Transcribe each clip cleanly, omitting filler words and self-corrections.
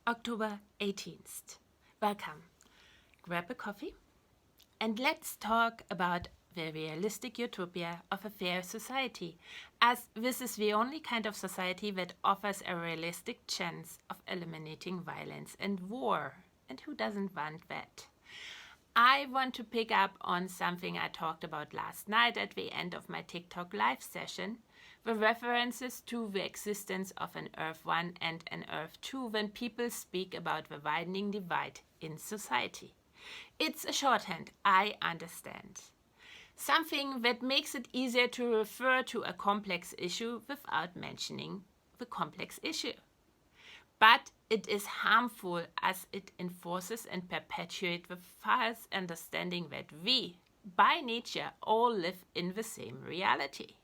October 18th. Welcome. Grab a coffee and let's talk about the realistic utopia of a fair society, as this is the only kind of society that offers a realistic chance of eliminating violence and war. And who doesn't want that? I want to pick up on something I talked about last night at the end of my TikTok live session, the references to the existence of an Earth 1 and an Earth 2 when people speak about the widening divide in society. It's a shorthand, I understand. Something that makes it easier to refer to a complex issue without mentioning the complex issue. But it is harmful as it enforces and perpetuates the false understanding that we, by nature, all live in the same reality.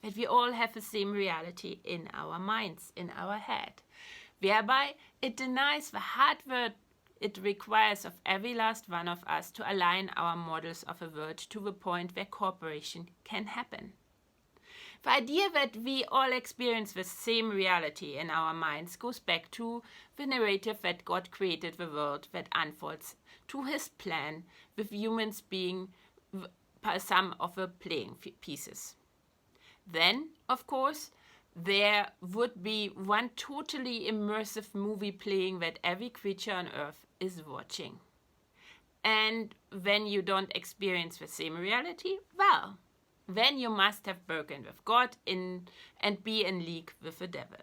That we all have the same reality in our minds, in our head. Thereby, it denies the hard work it requires of every last one of us to align our models of a world to the point where cooperation can happen. The idea that we all experience the same reality in our minds goes back to the narrative that God created the world that unfolds to his plan, with humans being some of the playing pieces. Then, of course, there would be one totally immersive movie playing that every creature on Earth is watching. And when you don't experience the same reality, well, then you must have broken with God and be in league with the devil.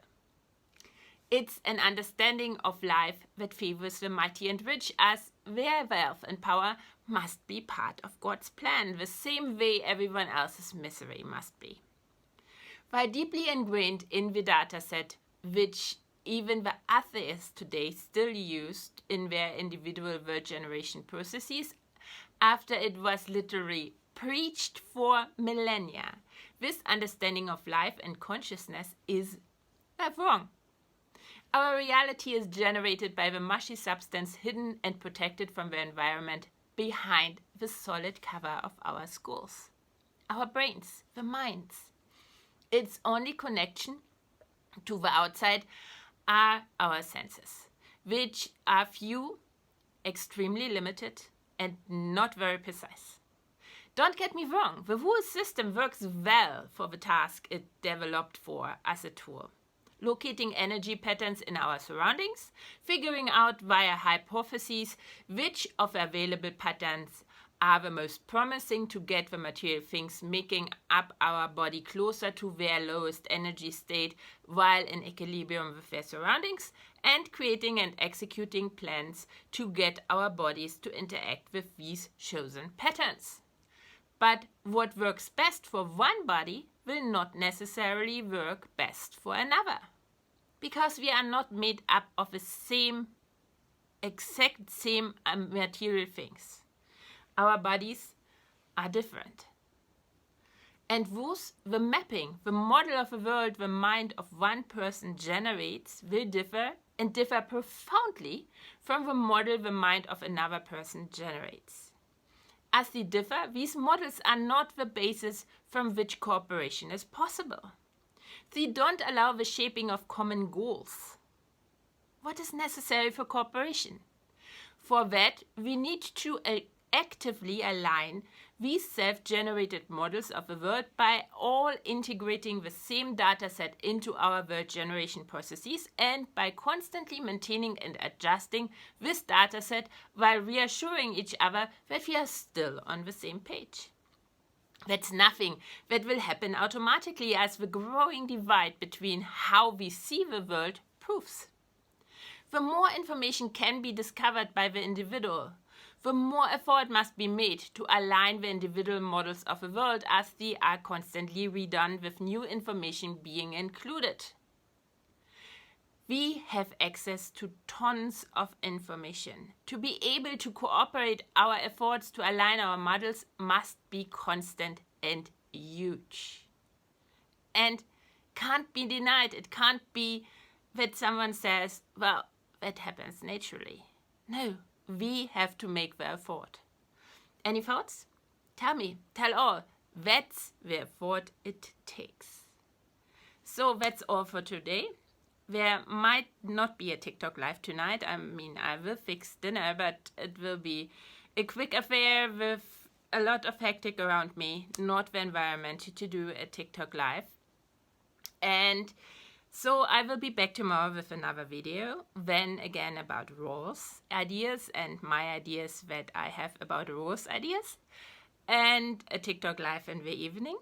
It's an understanding of life that favors the mighty and rich, as their wealth and power must be part of God's plan, the same way everyone else's misery must be. While deeply ingrained in the data set, which even the atheists today still used in their individual world generation processes, after it was literally preached for millennia, this understanding of life and consciousness is wrong. Our reality is generated by the mushy substance hidden and protected from the environment behind the solid cover of our skulls, our brains, the minds. Its only connection to the outside are our senses, which are few, extremely limited, and not very precise. Don't get me wrong, the whole system works well for the task it developed for as a tool. Locating energy patterns in our surroundings, figuring out via hypotheses which of the available patterns are the most promising to get the material things making up our body closer to their lowest energy state while in equilibrium with their surroundings, and creating and executing plans to get our bodies to interact with these chosen patterns. But what works best for one body will not necessarily work best for another. Because we are not made up of the exact same material things. Our bodies are different. And thus, the mapping, the model of a world the mind of one person generates will differ and differ profoundly from the model the mind of another person generates. As they differ, these models are not the basis from which cooperation is possible. They don't allow the shaping of common goals. What is necessary for cooperation? For that, we need to actively align these self-generated models of the world by all integrating the same data set into our world generation processes and by constantly maintaining and adjusting this data set while reassuring each other that we are still on the same page. That's nothing that will happen automatically, as the growing divide between how we see the world proves. The more information can be discovered by the individual, the more effort must be made to align the individual models of the world, as they are constantly redone with new information being included. We have access to tons of information. To be able to cooperate, our efforts to align our models must be constant and huge. And can't be denied. It can't be that someone says, well, that happens naturally. No, we have to make the effort. Any thoughts? Tell me, tell all. That's the effort it takes. So that's all for today. There might not be a TikTok live tonight. I mean, I will fix dinner, but it will be a quick affair with a lot of hectic around me, not the environment to do a TikTok live. And so I will be back tomorrow with another video, then again about RAW's ideas and my ideas that I have about RAW's ideas, and a TikTok live in the evening.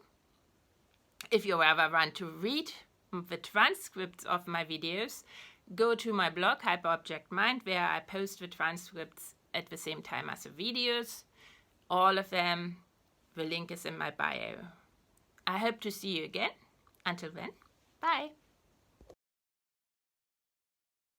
If you ever want to read the transcripts of my videos, go to my blog, Hyperobject Mind, where I post the transcripts at the same time as the videos. All of them, the link is in my bio. I hope to see you again. Until then, bye.